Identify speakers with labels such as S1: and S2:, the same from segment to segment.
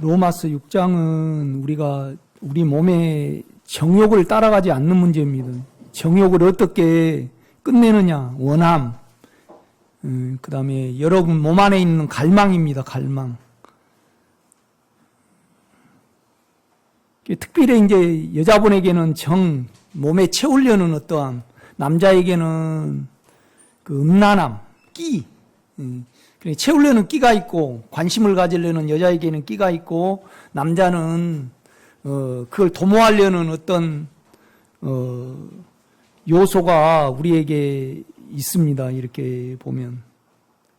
S1: 로마서 6장은 우리 몸의 정욕을 따라가지 않는 문제입니다. 정욕을 어떻게 끝내느냐, 원함. 그 다음에 여러분 몸 안에 있는 갈망입니다, 갈망. 특별히 이제 여자분에게는 몸에 채우려는 어떠함, 남자에게는 그 음란함, 끼. 채우려는 끼가 있고, 관심을 가지려는 여자에게는 끼가 있고, 남자는, 그걸 도모하려는 어떤, 요소가 우리에게 있습니다. 이렇게 보면.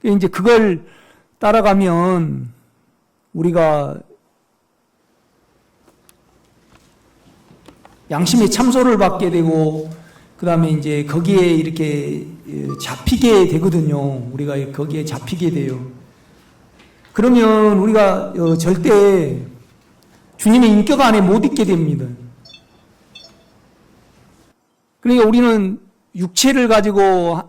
S1: 이제 그걸 따라가면 우리가 양심의 참소를 받게 되고, 그 다음에 이제 거기에 이렇게 잡히게 되거든요. 우리가 거기에 잡히게 돼요. 그러면 우리가 절대 주님의 인격 안에 못 있게 됩니다. 그러니까 우리는 육체를 가지고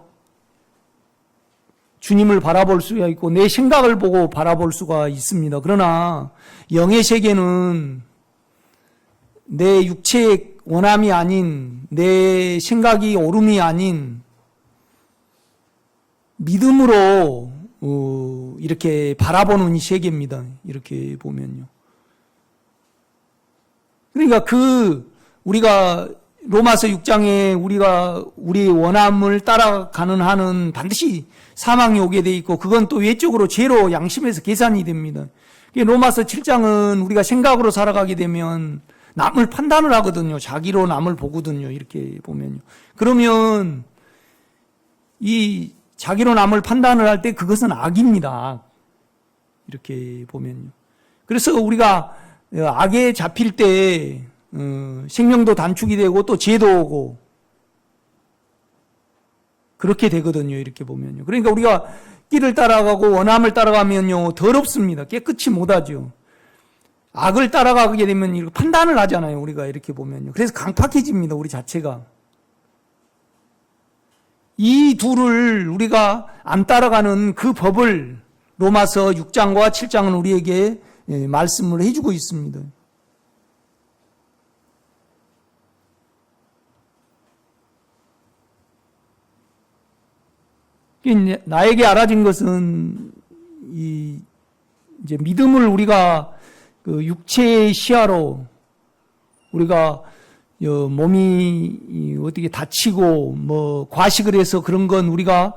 S1: 주님을 바라볼 수가 있고 내 생각을 보고 바라볼 수가 있습니다. 그러나 영의 세계는 내 육체의 원함이 아닌, 내 생각이 옳음이 아닌 믿음으로 이렇게 바라보는 이 세계입니다. 이렇게 보면요. 그러니까 우리가 로마서 6장에 우리의 원함을 따라가는 한은 반드시 사망이 오게 돼 있고, 그건 또 외적으로 죄로 양심에서 계산이 됩니다. 로마서 7장은 우리가 생각으로 살아가게 되면 남을 판단을 하거든요. 자기로 남을 보거든요. 이렇게 보면요. 그러면 이 자기로 남을 판단을 할 때 그것은 악입니다. 이렇게 보면요. 그래서 우리가 악에 잡힐 때 생명도 단축이 되고 또 죄도 오고 그렇게 되거든요. 이렇게 보면요. 그러니까 우리가 끼를 따라가고 원함을 따라가면요 더럽습니다. 깨끗이 못하죠. 악을 따라가게 되면 이렇게 판단을 하잖아요. 우리가 이렇게 보면요. 그래서 강팍해집니다. 우리 자체가. 이 둘을 우리가 안 따라가는 그 법을 로마서 6장과 7장은 우리에게 말씀을 해주고 있습니다. 나에게 알아진 것은 이제 믿음을 우리가 그 육체의 시야로 우리가 몸이 어떻게 다치고 과식을 해서 그런 건 우리가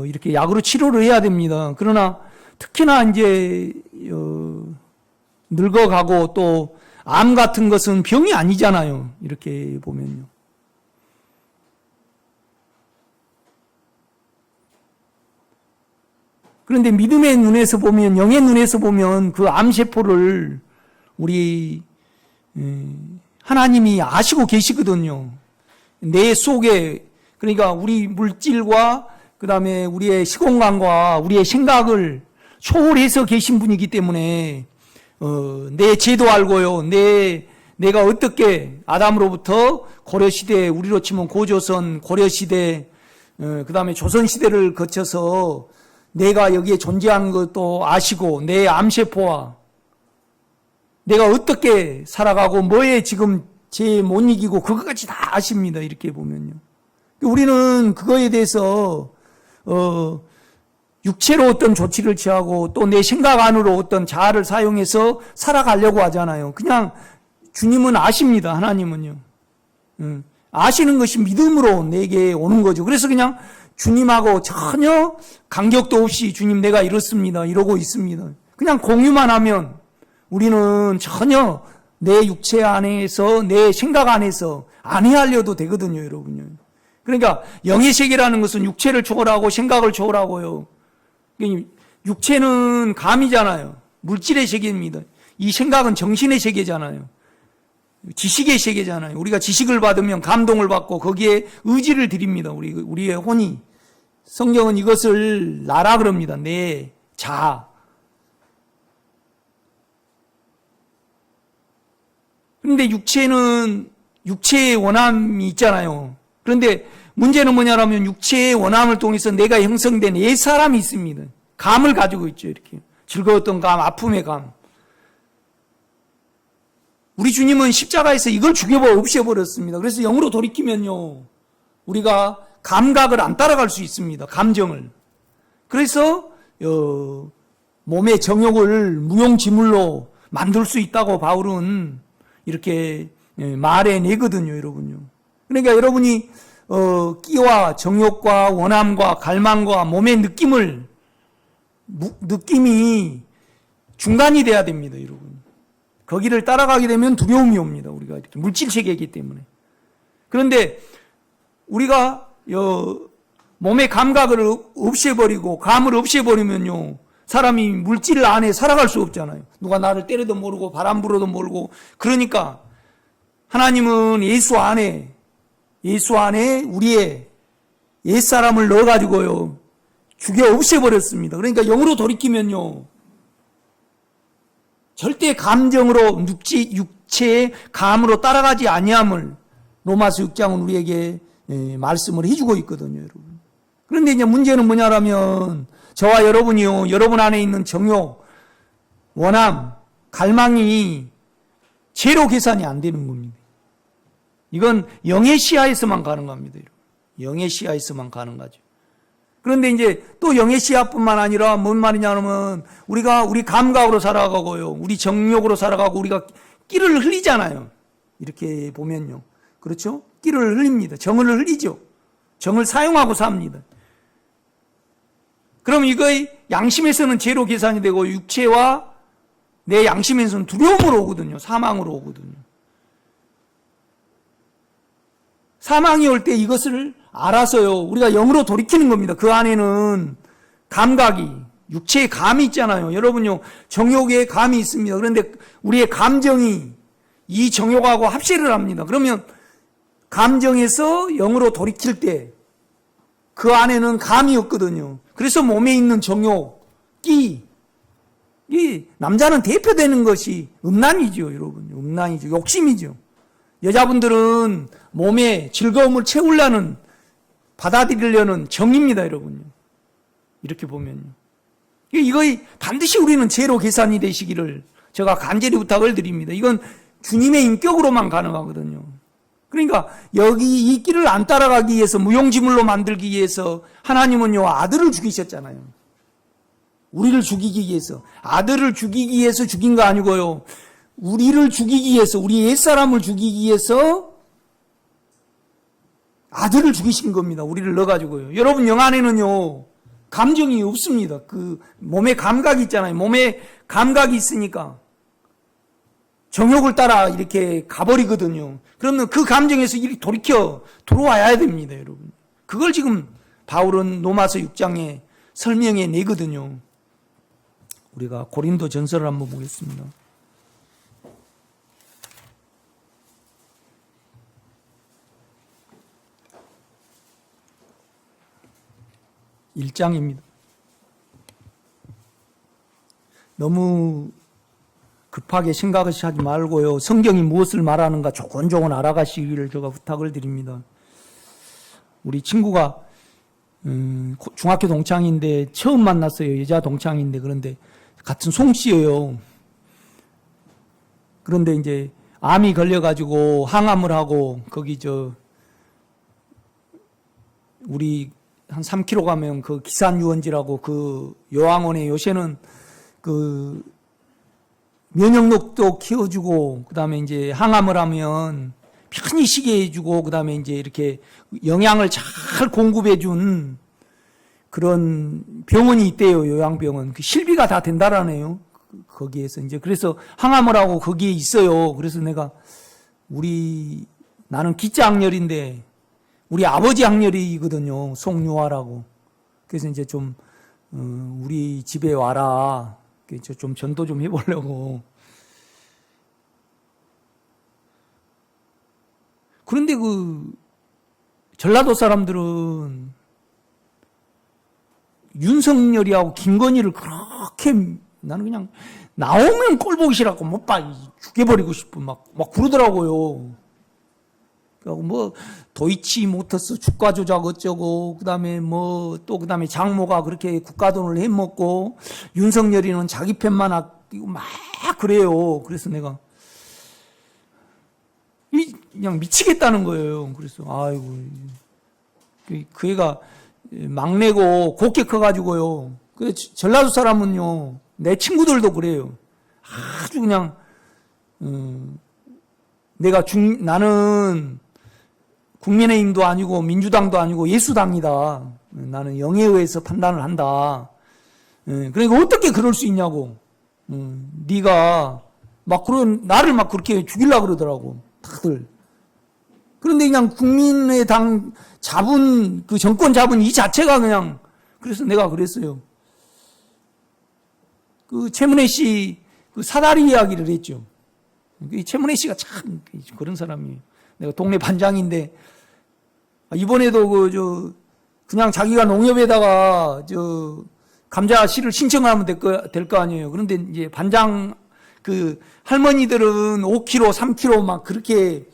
S1: 이렇게 약으로 치료를 해야 됩니다. 그러나 특히나 이제 늙어가고 또 암 같은 것은 병이 아니잖아요. 이렇게 보면요. 그런데 믿음의 눈에서 보면, 영의 눈에서 보면 그 암세포를 우리 하나님이 아시고 계시거든요. 내 속에, 그러니까 우리 물질과 그 다음에 우리의 시공간과 우리의 생각을 초월해서 계신 분이기 때문에 내 죄도 알고요. 내가 어떻게 아담으로부터 고려시대, 우리로 치면 고조선, 고려시대, 그 다음에 조선시대를 거쳐서 내가 여기에 존재하는 것도 아시고 내 암세포와 내가 어떻게 살아가고 뭐에 지금 죄 못 이기고 그것까지 다 아십니다. 이렇게 보면요. 우리는 그거에 대해서 육체로 어떤 조치를 취하고 또 내 생각 안으로 어떤 자아를 사용해서 살아가려고 하잖아요. 그냥 주님은 아십니다. 하나님은요. 아시는 것이 믿음으로 내게 오는 거죠. 그래서 그냥 주님하고 전혀 간격도 없이 주님 내가 이렇습니다. 이러고 있습니다. 그냥 공유만 하면 우리는 전혀 내 육체 안에서 내 생각 안에서 안 헤아려도 되거든요. 여러분요. 그러니까 영의 세계라는 것은 육체를 초월하고 생각을 초월하고요. 육체는 감이잖아요. 물질의 세계입니다. 이 생각은 정신의 세계잖아요. 지식의 세계잖아요. 우리가 지식을 받으면 감동을 받고 거기에 의지를 드립니다. 우리의 혼이. 성경은 이것을 나라 그럽니다. 내 자아. 그런데 육체는 육체의 원함이 있잖아요. 그런데 문제는 뭐냐면 육체의 원함을 통해서 내가 형성된 옛사람이 있습니다. 감을 가지고 있죠. 이렇게 즐거웠던 감, 아픔의 감. 우리 주님은 십자가에서 이걸 없애버렸습니다. 그래서 영으로 돌이키면요, 우리가 감각을 안 따라갈 수 있습니다. 감정을. 그래서 몸의 정욕을 무용지물로 만들 수 있다고 바울은 이렇게 말해내거든요, 여러분요. 그러니까 여러분이 끼와 정욕과 원함과 갈망과 몸의 느낌이 중간이 돼야 됩니다, 여러분. 거기를 따라가게 되면 두려움이 옵니다, 우리가 이렇게 물질 세계이기 때문에. 그런데 우리가 몸의 감각을 없애버리고 감을 없애버리면요, 사람이 물질 안에 살아갈 수 없잖아요. 누가 나를 때려도 모르고 바람 불어도 모르고. 그러니까 하나님은 예수 안에 우리의 옛사람을 넣어가지고요, 죽여 없애버렸습니다. 그러니까 영으로 돌이키면요, 절대 감정으로 육체의 감으로 따라가지 아니함을 로마서 6장은 우리에게 말씀을 해주고 있거든요, 여러분. 그런데 이제 문제는 뭐냐라면 저와 여러분이요, 여러분 안에 있는 정욕, 원함, 갈망이 제로 계산이 안 되는 겁니다. 이건 영의 시야에서만 가능합니다, 여러분. 영의 시야에서만 가능하죠. 그런데 이제 또 영의 시야뿐만 아니라 뭔 말이냐면 우리가 우리 감각으로 살아가고요, 우리 정욕으로 살아가고 우리가 끼를 흘리잖아요. 이렇게 보면요, 그렇죠? 끼를 흘립니다. 정을 흘리죠. 정을 사용하고 삽니다. 그럼 이거의 양심에서는 제로 계산이 되고 육체와 내 양심에서는 두려움으로 오거든요. 사망으로 오거든요. 사망이 올 때 이것을 알아서요, 우리가 영으로 돌이키는 겁니다. 그 안에는 감각이, 육체의 감이 있잖아요. 여러분요, 정욕의 감이 있습니다. 그런데 우리의 감정이 이 정욕하고 합세를 합니다. 그러면 감정에서 영으로 돌이킬 때 그 안에는 감이 없거든요. 그래서 몸에 있는 정욕, 끼, 이 남자는 대표되는 것이 음란이죠, 여러분. 음란이죠. 욕심이죠. 여자분들은 몸에 즐거움을 채우려는, 받아들이려는 정입니다, 여러분요. 이렇게 보면요. 이거의 반드시 우리는 제로 계산이 되시기를 제가 간절히 부탁을 드립니다. 이건 주님의 인격으로만 가능하거든요. 그러니까 여기 이 길을 안 따라가기 위해서, 무용지물로 만들기 위해서 하나님은요, 아들을 죽이셨잖아요. 우리를 죽이기 위해서. 아들을 죽이기 위해서 죽인 거 아니고요, 우리를 죽이기 위해서, 우리 옛사람을 죽이기 위해서 아들을 죽이신 겁니다. 우리를 넣어가지고요. 여러분 영 안에는요, 감정이 없습니다. 그 몸에 감각이 있잖아요. 몸에 감각이 있으니까 정욕을 따라 이렇게 가버리거든요. 그러면 그 감정에서 이렇게 돌아와야 됩니다, 여러분. 그걸 지금 바울은 로마서 6장에 설명해 내거든요. 우리가 고린도 전서를 한번 보겠습니다. 1장입니다. 너무 급하게 생각하지 말고요, 성경이 무엇을 말하는가 조곤조곤 알아가시기를 제가 부탁을 드립니다. 우리 친구가 중학교 동창인데 처음 만났어요. 여자 동창인데, 그런데 같은 송씨예요. 그런데 이제 암이 걸려가지고 항암을 하고, 거기 우리 한 3km 가면 그 기산유원지라고 그 요양원에 요새는 그 면역력도 키워주고, 그 다음에 이제 항암을 하면 편히 쉬게 해주고, 그 다음에 이제 이렇게 영양을 잘 공급해준 그런 병원이 있대요, 요양병원. 그 실비가 다 된다라네요. 거기에서 이제 그래서 항암을 하고 거기에 있어요. 그래서 내가 나는 기자 학렬인데 우리 아버지 학렬이거든요. 송유아라고. 그래서 이제 좀 우리 집에 와라. 좀 전도 좀 해보려고. 그런데 그 전라도 사람들은 윤석열이하고 김건희를 그렇게, 나는 그냥 나오면 꼴 보기 싫어갖고 못 봐, 죽여버리고 싶어 막 그러더라고요. 뭐 도이치모터스 주가 조작 어쩌고, 그다음에 그다음에 장모가 그렇게 국가 돈을 해먹고 윤석열이는 자기 편만 아끼고 막 그래요. 그래서 내가 그냥 미치겠다는 거예요. 그래서 아이고 그 애가 막내고 곱게 커가지고요. 그 전라도 사람은요, 내 친구들도 그래요. 아주 그냥 나는 국민의힘도 아니고 민주당도 아니고 예수당이다. 나는 영에 의해서 판단을 한다. 그러니까 어떻게 그럴 수 있냐고. 네가 막 나를 막 그렇게 죽이려고 그러더라고. 다들. 그런데 그냥 국민의당 그 정권 잡은 이 자체가 그냥, 그래서 내가 그랬어요. 그 최문혜 씨 그 사다리 이야기를 했죠. 최문혜 씨가 참 그런 사람이에요. 내가 동네 반장인데 이번에도 그냥 자기가 농협에다가 감자 씨를 신청하면 될 거 아니에요. 그런데 이제 반장 그 할머니들은 5kg, 3kg 막 그렇게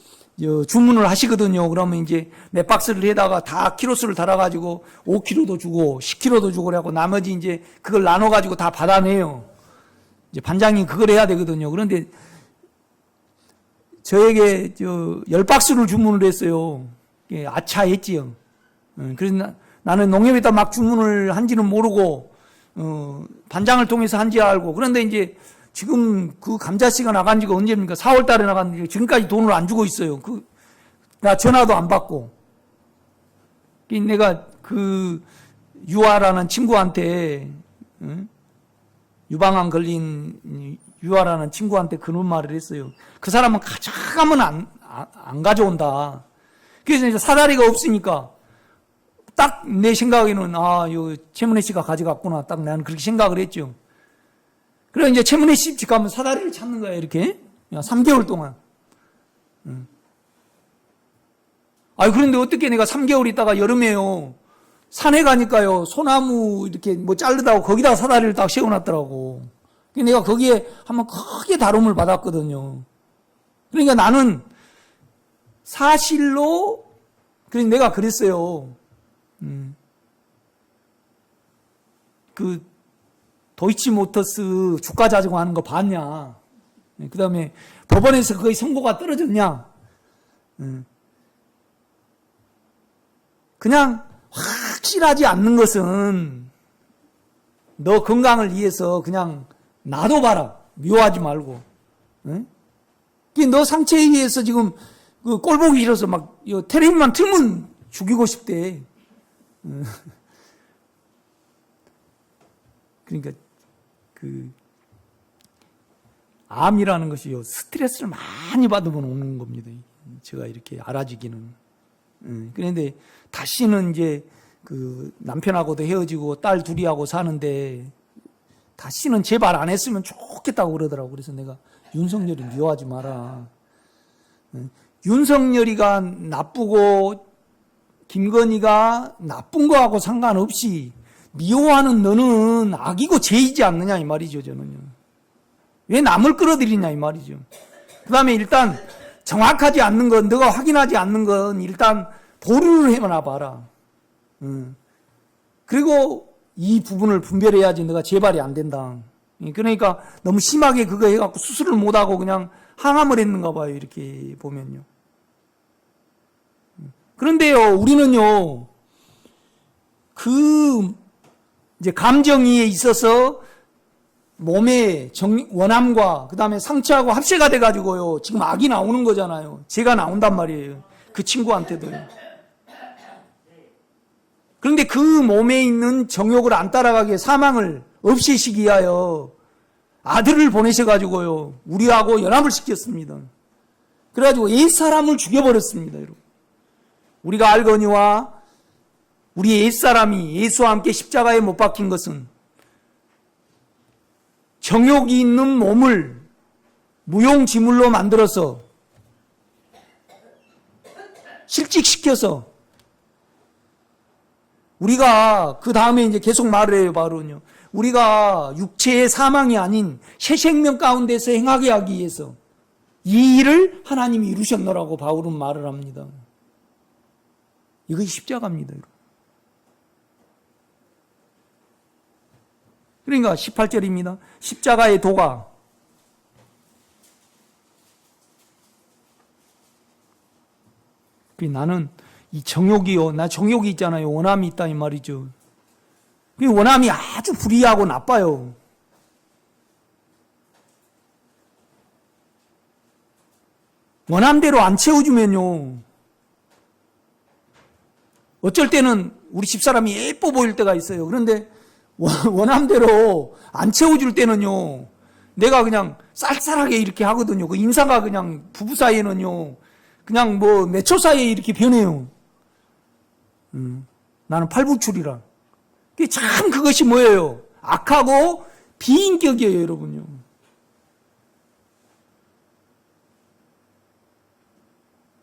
S1: 주문을 하시거든요. 그러면 이제 몇 박스를 해다가 다 키로수를 달아가지고 5kg도 주고 10kg도 주고 그래갖고 나머지 이제 그걸 나눠가지고 다 받아내요. 이제 반장이 그걸 해야 되거든요. 그런데 저에게 10박스를 주문을 했어요. 아차했지요. 그래서 나는 농협에다 막 주문을 한지는 모르고 반장을 통해서 한지 알고. 그런데 이제 지금 그 감자씨가 나간 지가 언제입니까? 4월 달에 나갔는데 지금까지 돈을 안 주고 있어요. 나 전화도 안 받고. 내가 유아라는 친구한테, 유방암 걸린 유아라는 친구한테 그런 말을 했어요. 그 사람은 가져가면 안 가져온다. 그래서 이제 사다리가 없으니까 딱 내 생각에는 요 최문혜 씨가 가져갔구나. 딱 나는 그렇게 생각을 했죠. 그래서 이제 최문혜 씨 집 가면 사다리를 찾는 거야, 이렇게. 3개월 동안. 그런데 어떻게 내가 3개월 있다가 여름에요. 산에 가니까요, 소나무 이렇게 뭐 자르다고 거기다가 사다리를 딱 세워놨더라고. 내가 거기에 한번 크게 다룸을 받았거든요. 그러니까 나는 사실로, 그러니까 내가 그랬어요. 도이치모터스 주가 자전거 하는 거 봤냐? 그 다음에 법원에서 거의 선고가 떨어졌냐? 그냥 확실하지 않는 것은 너 건강을 위해서 그냥 놔둬봐라. 미워하지 말고. 너 상체에 의해서 지금 꼴 보기 싫어서 막 텔레비만 틀면 죽이고 싶대. 그러니까 암이라는 것이 스트레스를 많이 받으면 오는 겁니다. 제가 이렇게 알아지기는. 그런데 다시는 이제 남편하고도 헤어지고 딸 둘이하고 사는데 다시는 제발 안 했으면 좋겠다고 그러더라고. 그래서 내가 윤석열이 미워하지 마라. 윤석열이가 나쁘고 김건희가 나쁜 거하고 상관없이 미워하는 너는 악이고 죄이지 않느냐 이 말이죠. 저는요. 왜 남을 끌어들이냐 이 말이죠. 그 다음에 일단 정확하지 않는 건, 너가 확인하지 않는 건 일단 보류를 해놔 봐라. 그리고 이 부분을 분별해야지 너가 재발이 안 된다. 그러니까 너무 심하게 그거 해갖고 수술을 못하고 그냥 항암을 했는가 봐요. 이렇게 보면요. 그런데요, 우리는요, 이제 감정이에 있어서 몸의 원함과 그 다음에 상처하고 합세가 돼가지고요, 지금 악이 나오는 거잖아요. 죄가 나온단 말이에요. 그 친구한테도요. 그런데 그 몸에 있는 정욕을 안 따라가게 사망을 없애시기 위하여 아들을 보내셔가지고요, 우리하고 연합을 시켰습니다. 그래가지고 옛사람을 죽여버렸습니다, 여러분. 우리가 알거니와 우리 옛사람이 예수와 함께 십자가에 못 박힌 것은 정욕이 있는 몸을 무용지물로 만들어서 실직시켜서 우리가 그 다음에 이제 계속 말을 해요. 바로는요. 우리가 육체의 사망이 아닌 새 생명 가운데서 행하게 하기 위해서 이 일을 하나님이 이루셨노라고 바울은 말을 합니다. 이것이 십자가입니다. 그러니까 18절입니다. 십자가의 도가 어차피 나는 이 정욕이요. 나 정욕이 있잖아요. 원함이 있다 이 말이죠. 그 원함이 아주 불이하고 나빠요. 원함대로 안 채워주면요. 어쩔 때는 우리 집사람이 예뻐 보일 때가 있어요. 그런데 원함대로 안 채워줄 때는요. 내가 그냥 쌀쌀하게 이렇게 하거든요. 그 인사가 그냥 부부 사이에는요. 그냥 뭐 몇 초 사이에 이렇게 변해요. 나는 팔불출이라. 참 그것이 뭐예요? 악하고 비인격이에요, 여러분요.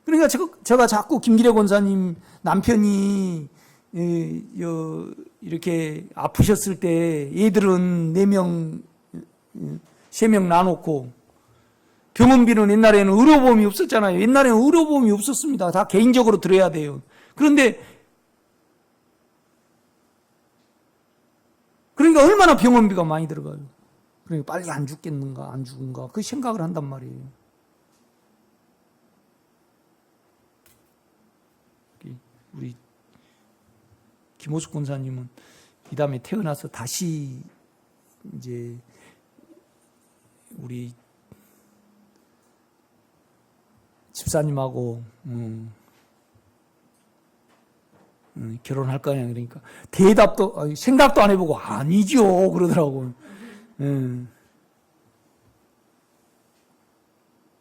S1: 그러니까 제가 자꾸 김기래 권사님 남편이 이렇게 아프셨을 때 얘들은 4명, 3명 나놓고 병원비는 옛날에는 의료보험이 없었잖아요. 옛날에는 의료보험이 없었습니다. 다 개인적으로 들어야 돼요. 그런데 그러니까 얼마나 병원비가 많이 들어가요. 그러니까 빨리 안 죽겠는가 안 죽은가 그 생각을 한단 말이에요. 우리 김호숙 권사님은 이 다음에 태어나서 다시 이제 우리 집사님하고 결혼할 거냐 그러니까 대답도 생각도 안 해보고 아니죠 그러더라고요.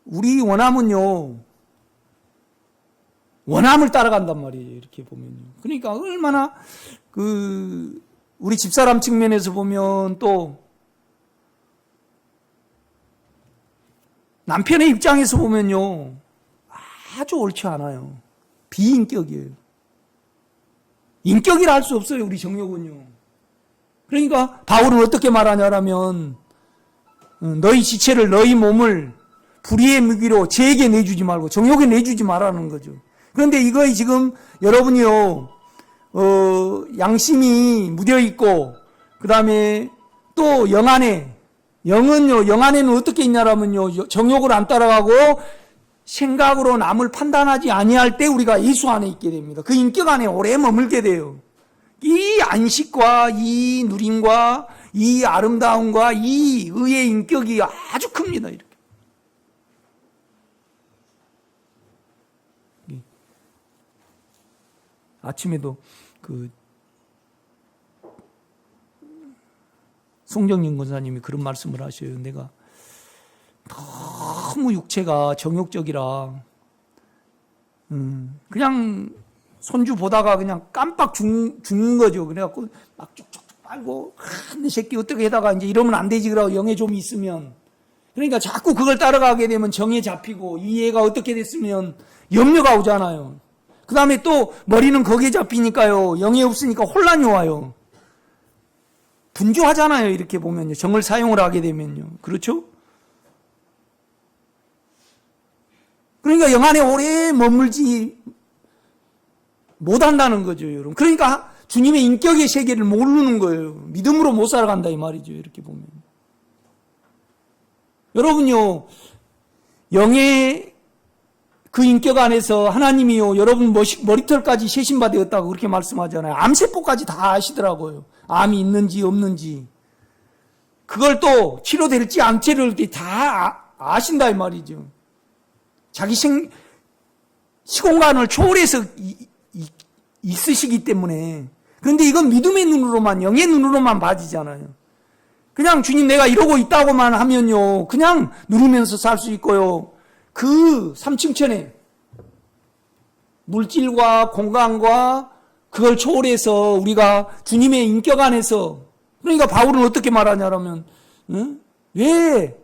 S1: 우리 원함은요 원함을 따라간단 말이에요. 이렇게 보면요. 그러니까 얼마나 우리 집사람 측면에서 보면 또 남편의 입장에서 보면요 아주 옳지 않아요. 비인격이에요. 인격이라 할 수 없어요. 우리 정욕은요. 그러니까 바울은 어떻게 말하냐라면 너희 지체를 너희 몸을 불의의 무기로 죄에게 내주지 말고 정욕에 내주지 말라는 거죠. 그런데 이거에 지금 여러분이요 양심이 묻어 있고 그 다음에 또 영 안에 영은요 영 안에는 어떻게 있냐라면요 정욕을 안 따라가고 생각으로 남을 판단하지 아니할 때 우리가 예수 안에 있게 됩니다. 그 인격 안에 오래 머물게 돼요. 이 안식과 이 누림과 이 아름다움과 이 의의 인격이 아주 큽니다. 이렇게. 아침에도 송정진 권사님이 그런 말씀을 하셔요. 내가 너무 육체가 정욕적이라 그냥 손주 보다가 그냥 깜빡 죽는 거죠. 그래갖고 막 쭉쭉쭉 빨고 내 새끼 어떻게 하다가 이제 이러면 안 되지 그러고 영에 좀 있으면 그러니까 자꾸 그걸 따라가게 되면 정에 잡히고 이 애가 어떻게 됐으면 염려가 오잖아요. 그 다음에 또 머리는 거기에 잡히니까요 영에 없으니까 혼란이 와요. 분주하잖아요. 이렇게 보면요 정을 사용을 하게 되면요 그렇죠? 그러니까 영 안에 오래 머물지 못한다는 거죠, 여러분. 그러니까 주님의 인격의 세계를 모르는 거예요. 믿음으로 못 살아간다 이 말이죠. 이렇게 보면. 여러분요, 영의 그 인격 안에서 하나님이요, 여러분 머리털까지 세신바 되었다고 그렇게 말씀하잖아요. 암세포까지 다 아시더라고요. 암이 있는지 없는지. 그걸 또 치료될지 안 치료될지 다 아신다 이 말이죠. 자기 시공간을 초월해서 있으시기 때문에. 그런데 이건 믿음의 눈으로만, 영의 눈으로만 봐지잖아요. 그냥 주님 내가 이러고 있다고만 하면요, 그냥 누르면서 살 수 있고요. 그 삼층천에 물질과 공간과 그걸 초월해서 우리가 주님의 인격 안에서, 그러니까 바울은 어떻게 말하냐면, 왜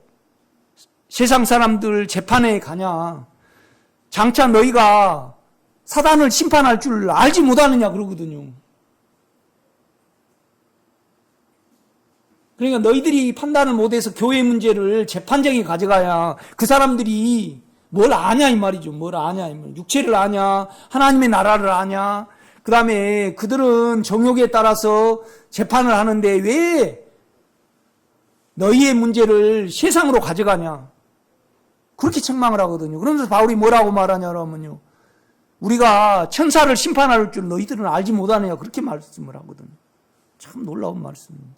S1: 세상 사람들 재판에 가냐? 장차 너희가 사단을 심판할 줄 알지 못하느냐 그러거든요. 그러니까 너희들이 판단을 못해서 교회 문제를 재판장에 가져가야 그 사람들이 뭘 아냐 이 말이죠. 뭘 아냐 이 말이죠. 육체를 아냐, 하나님의 나라를 아냐. 그 다음에 그들은 정욕에 따라서 재판을 하는데 왜 너희의 문제를 세상으로 가져가냐. 그렇게 책망을 하거든요. 그러면서 바울이 뭐라고 말하냐면요. 우리가 천사를 심판할 줄 너희들은 알지 못하느냐 그렇게 말씀을 하거든요. 참 놀라운 말씀입니다.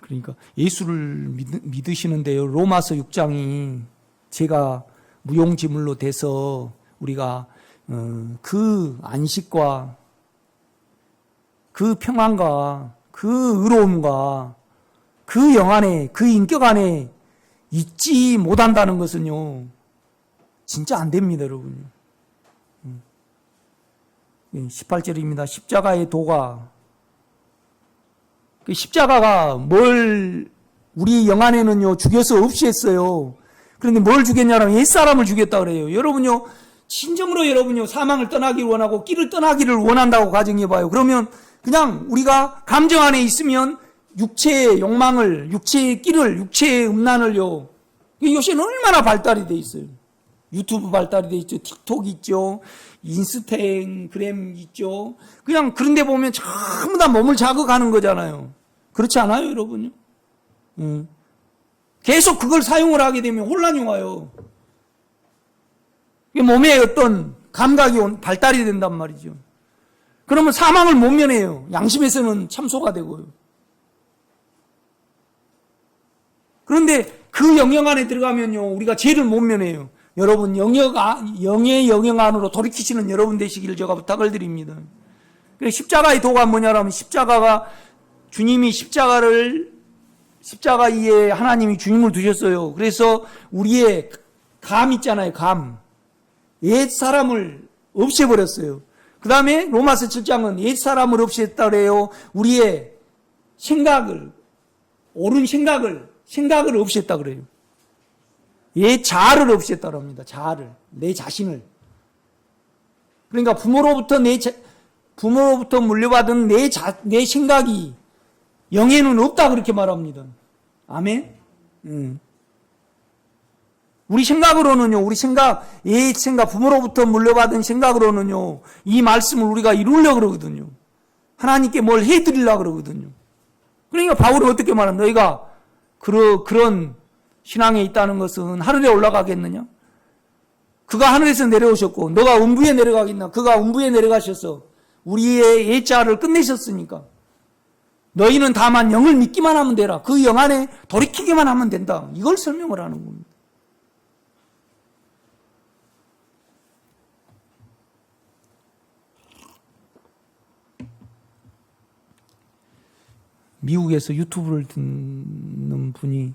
S1: 그러니까 예수를 믿으시는데요. 로마서 6장이 제가 무용지물로 돼서 우리가 그 안식과 그 평안과 그 의로움과 그 영 안에 그 인격 안에 있지 못한다는 것은요. 진짜 안 됩니다, 여러분. 18절입니다. 십자가의 도가 그 십자가가 뭘 우리 영 안에는요 죽여서 없이 했어요. 그런데 뭘 죽였냐면 옛사람을 죽였다 그래요. 여러분요 진정으로 여러분요 사망을 떠나기를 원하고 길을 떠나기를 원한다고 가정해봐요. 그러면 그냥 우리가 감정 안에 있으면 육체의 욕망을, 육체의 길을, 육체의 음란을요. 요새는 얼마나 발달이 돼 있어요. 유튜브 발달이 돼 있죠. 틱톡 있죠. 인스타그램 있죠. 그냥 그런 데 보면 전부 다 몸을 자극하는 거잖아요. 그렇지 않아요, 여러분요? 계속 그걸 사용을 하게 되면 혼란이 와요. 몸에 어떤 감각이 발달이 된단 말이죠. 그러면 사망을 못 면해요. 양심에서는 참소가 되고요. 그런데 그 영역 안에 들어가면요, 우리가 죄를 못 면해요. 여러분, 영의 영역 안으로 돌이키시는 여러분 되시기를 제가 부탁을 드립니다. 십자가의 도가 뭐냐면, 십자가가 주님이 십자가 위에 하나님이 주님을 두셨어요. 그래서 우리의 감 있잖아요, 감. 옛 사람을 없애버렸어요. 그 다음에 로마서 7장은 옛 사람을 없앴다 그래요. 우리의 생각을, 옳은 생각을 없앴다 그래요. 옛 자아를 없앴다고 합니다. 자아를, 내 자신을. 그러니까 부모로부터 물려받은 내 생각이 영에는 없다 그렇게 말합니다. 아멘. 우리 생각으로는요, 옛 생각, 부모로부터 물려받은 생각으로는요, 이 말씀을 우리가 이루려고 그러거든요. 하나님께 뭘 해드리려고 그러거든요. 그러니까 바울이 어떻게 말하는 너희가 그런 신앙에 있다는 것은 하늘에 올라가겠느냐? 그가 하늘에서 내려오셨고 너가 음부에 내려가겠나? 그가 음부에 내려가셔서 우리의 옛자를 끝내셨으니까 너희는 다만 영을 믿기만 하면 되라. 그 영 안에 돌이키기만 하면 된다. 이걸 설명을 하는 겁니다. 미국에서 유튜브를 듣는 분이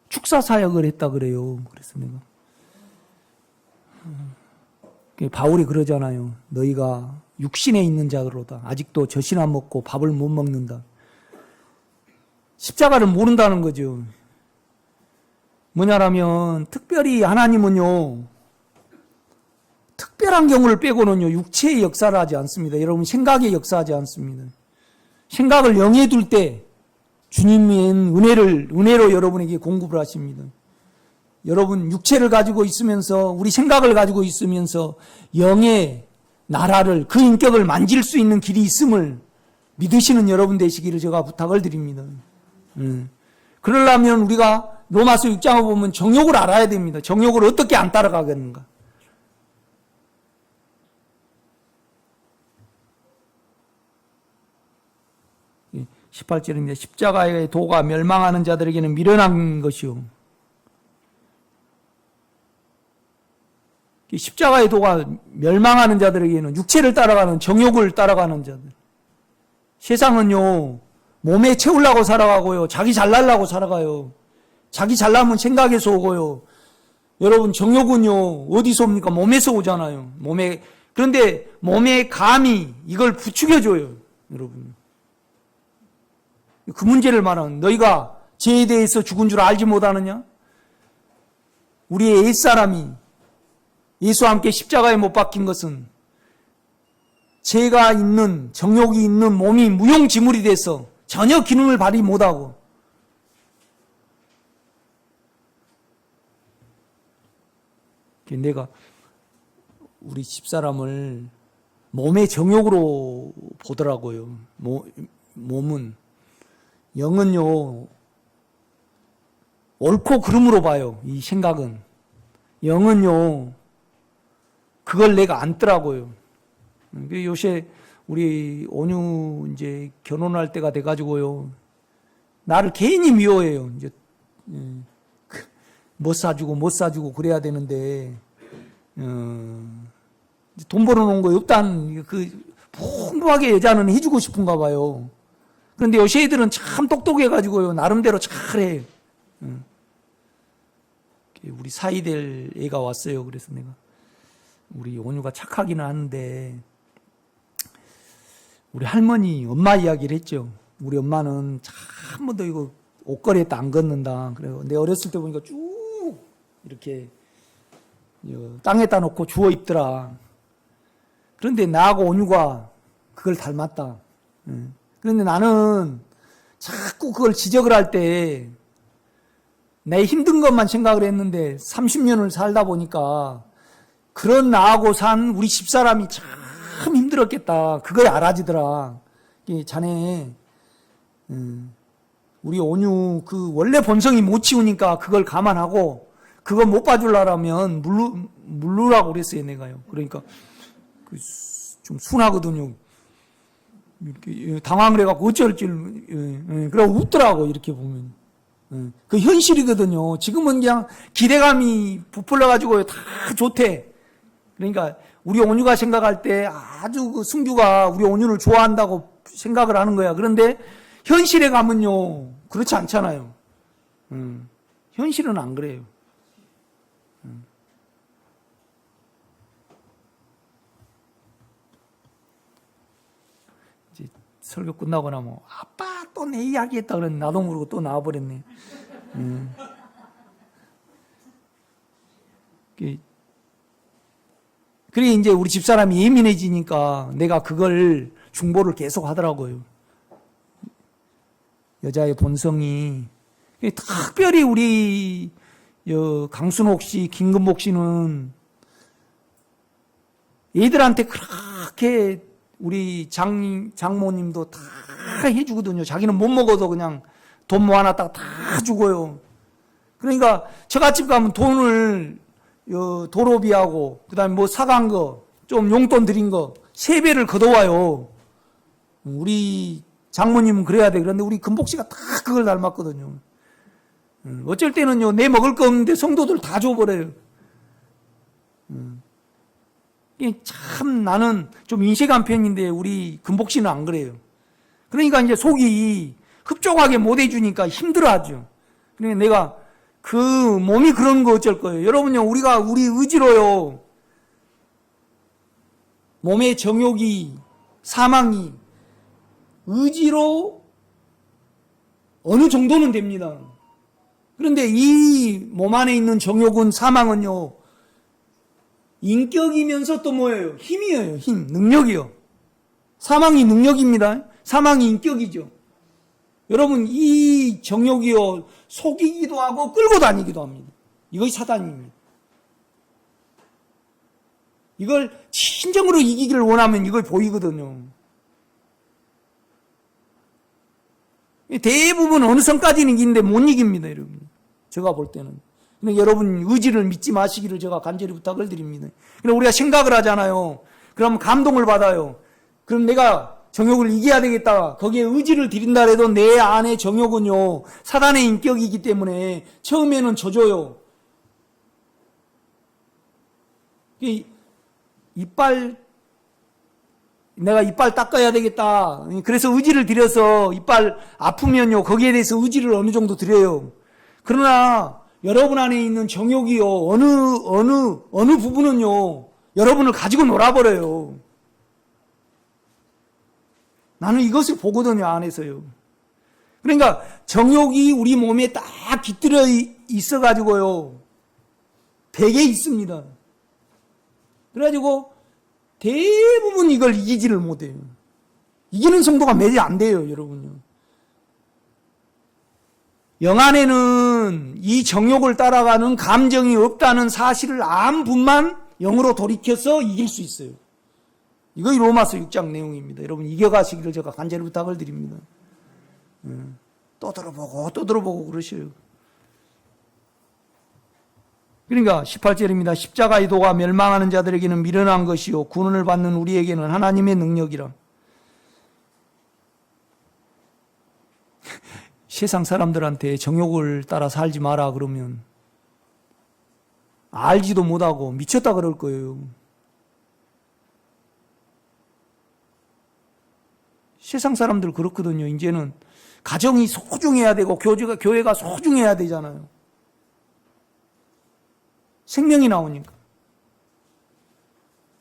S1: 축사 사역을 했다 그래요. 그래서 내가 바울이 그러잖아요. 너희가 육신에 있는 자로다. 아직도 젖이나 안 먹고 밥을 못 먹는다. 십자가를 모른다는 거죠. 뭐냐라면 특별히 하나님은요. 특별한 경우를 빼고는요. 육체의 역사를 하지 않습니다. 여러분 생각의 역사하지 않습니다. 생각을 영에 둘 때 주님의 은혜로 여러분에게 공급을 하십니다. 여러분 육체를 가지고 있으면서 우리 생각을 가지고 있으면서 영의 나라를 그 인격을 만질 수 있는 길이 있음을 믿으시는 여러분 되시기를 제가 부탁을 드립니다. 그러려면 우리가 로마서 6장을 보면 정욕을 알아야 됩니다. 정욕을 어떻게 안 따라가겠는가. 18절입니다. 십자가의 도가 멸망하는 자들에게는 미련한 것이요. 십자가의 도가 멸망하는 자들에게는 육체를 따라가는 정욕을 따라가는 자들. 세상은요. 몸에 채우려고 살아가고요. 자기 잘나려고 살아가요. 자기 잘나면 생각에서 오고요. 여러분 정욕은요. 어디서 옵니까? 몸에서 오잖아요. 그런데 몸의 감이 이걸 부추겨줘요. 여러분. 그 문제를 말하는 너희가 죄에 대해서 죽은 줄 알지 못하느냐? 우리의 옛사람이 예수와 함께 십자가에 못 박힌 것은 죄가 있는 정욕이 있는 몸이 무용지물이 돼서 전혀 기능을 발휘 못하고 내가 우리 집사람을 몸의 정욕으로 보더라고요. 몸은 영은요 옳고 그름으로 봐요. 이 생각은. 영은요, 그걸 내가 안더라고요. 요새 우리 온유 이제 결혼할 때가 돼가지고요, 나를 괜히 미워해요. 이제 못 사주고 그래야 되는데, 돈 벌어놓은 거 없다는 풍부하게 여자는 해주고 싶은가 봐요. 그런데 요새 애들은 참 똑똑해가지고요, 나름대로 잘해. 우리 사이 될 애가 왔어요. 그래서 내가 우리 온유가 착하기는 한데, 우리 할머니 엄마 이야기를 했죠. 우리 엄마는 참 뭐 너 이거 옷걸이에다 안 걷는다. 그래요. 내 어렸을 때 보니까 쭉 이렇게 땅에다 놓고 주워 입더라. 그런데 나하고 온유가 그걸 닮았다. 그런데 나는 자꾸 그걸 지적을 할 때 내 힘든 것만 생각을 했는데 30년을 살다 보니까 그런 나하고 산 우리 집사람이 참 힘들었겠다. 그거에 알아지더라. 자네 우리 온유 원래 본성이 못 치우니까 그걸 감안하고 그거 못 봐주려면 물르라고 그랬어요. 내가요. 그러니까 좀 순하거든요. 이렇게 당황을 해갖고 어쩔 줄 그러고 웃더라고. 이렇게 보면 그 현실이거든요. 지금은 그냥 기대감이 부풀려가지고 다 좋대. 그러니까 우리 온유가 생각할 때 아주 승규가 우리 온유를 좋아한다고 생각을 하는 거야. 그런데 현실에 가면요, 그렇지 않잖아요. 현실은 안 그래요. 이제 설교 끝나고 나면 아빠 또 내 이야기 했다 그랬는데 나도 모르고 또 나와버렸네. 그래 이제 우리 집사람이 예민해지니까 내가 그걸 중보를 계속 하더라고요. 여자의 본성이. 특별히 우리 강순옥 씨, 김금복 씨는 얘들한테 그렇게 우리 장모님도 다 해주거든요. 자기는 못 먹어도 그냥 돈 모아놨다가 다 주고요. 그러니까 저같이 가면 돈을 도로비하고 그다음에 뭐 사간 거, 좀 용돈 드린 거 3배를 걷어와요. 우리 장모님은 그래야 돼. 그런데 우리 금복 씨가 다 그걸 닮았거든요. 어쩔 때는요, 내 먹을 거 없는데 성도들 다 줘버려요. 참 나는 좀 인색한 편인데 우리 금복 씨는 안 그래요. 그러니까 이제 속이 흡족하게 못 해주니까 힘들어하죠. 그러니까 내가 그 몸이 그런 거 어쩔 거예요. 여러분요, 우리가 우리 의지로요, 몸의 정욕이, 사망이 의지로 어느 정도는 됩니다. 그런데 이 몸 안에 있는 정욕은, 사망은요, 인격이면서 또 뭐예요? 힘이에요. 힘, 능력이요. 사망이 능력입니다. 사망이 인격이죠. 여러분, 이 정욕이요, 속이기도 하고 끌고 다니기도 합니다. 이것이 사단입니다. 이걸 진정으로 이기기를 원하면 이걸 보이거든요. 대부분 어느 선까지는 이기는데 못 이깁니다, 여러분. 제가 볼 때는. 근데 여러분 의지를 믿지 마시기를 제가 간절히 부탁을 드립니다. 그럼 우리가 생각을 하잖아요. 그럼 감동을 받아요. 그럼 내가 정욕을 이겨야 되겠다. 거기에 의지를 들인다 해도 내 안에 정욕은요, 사단의 인격이기 때문에 처음에는 져줘요. 내가 이빨 닦아야 되겠다. 그래서 의지를 들여서 이빨 아프면요, 거기에 대해서 의지를 어느 정도 들여요. 그러나 여러분 안에 있는 정욕이요, 어느 부분은요, 여러분을 가지고 놀아버려요. 나는 이것을 보거든요, 안에서요. 그러니까 정욕이 우리 몸에 딱 깃들어 있어가지고요, 되게 있습니다. 그래가지고 대부분 이걸 이기지를 못해요. 이기는 성도가 매일 안 돼요, 여러분요. 영 안에는 이 정욕을 따라가는 감정이 없다는 사실을 안 분만 영으로 돌이켜서 이길 수 있어요. 이거 로마서 6장 내용입니다. 여러분 이겨가시기를 제가 간절히 부탁을 드립니다. 또 들어보고 그러셔요. 그러니까 18절입니다. 십자가의 도가 멸망하는 자들에게는 미련한 것이요 구원을 받는 우리에게는 하나님의 능력이라. 세상 사람들한테 정욕을 따라 살지 마라 그러면 알지도 못하고 미쳤다 그럴 거예요. 세상 사람들 그렇거든요. 이제는 가정이 소중해야 되고 교회가 소중해야 되잖아요. 생명이 나오니까.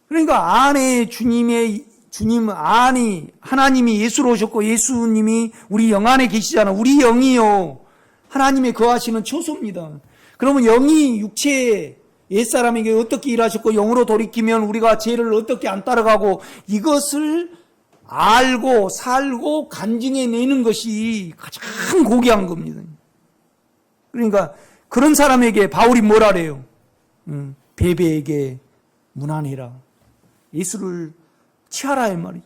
S1: 그러니까 안에 주님 안이 하나님이 예수로 오셨고 예수님이 우리 영 안에 계시잖아요. 우리 영이요 하나님의 거하시는 처소입니다. 그러면 영이 육체의 옛사람에게 어떻게 일하셨고 영으로 돌이키면 우리가 죄를 어떻게 안 따라가고 이것을 알고 살고 간증해내는 것이 가장 고귀한 겁니다. 그러니까 그런 사람에게 바울이 뭐라 그래요? 베베에게 문안해라. 예수를 취하라 이 말이죠.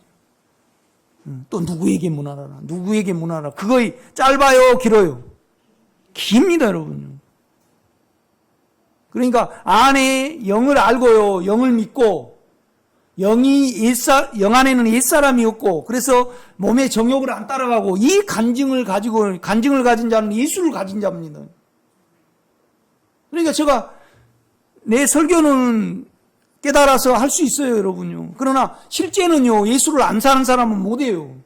S1: 또 누구에게 문안하라. 누구에게 문안하라. 그거 짧아요 길어요? 깁니다 여러분. 그러니까 안에 영을 알고요 영을 믿고 영 안에는 옛사람이 없고 그래서 몸의 정욕을 안 따라가고 이 간증을 가진 자는 예수를 가진 자입니다. 그러니까 제가 내 설교는 깨달아서 할 수 있어요 여러분요. 그러나 실제는요 예수를 안 사는 사람은 못해요.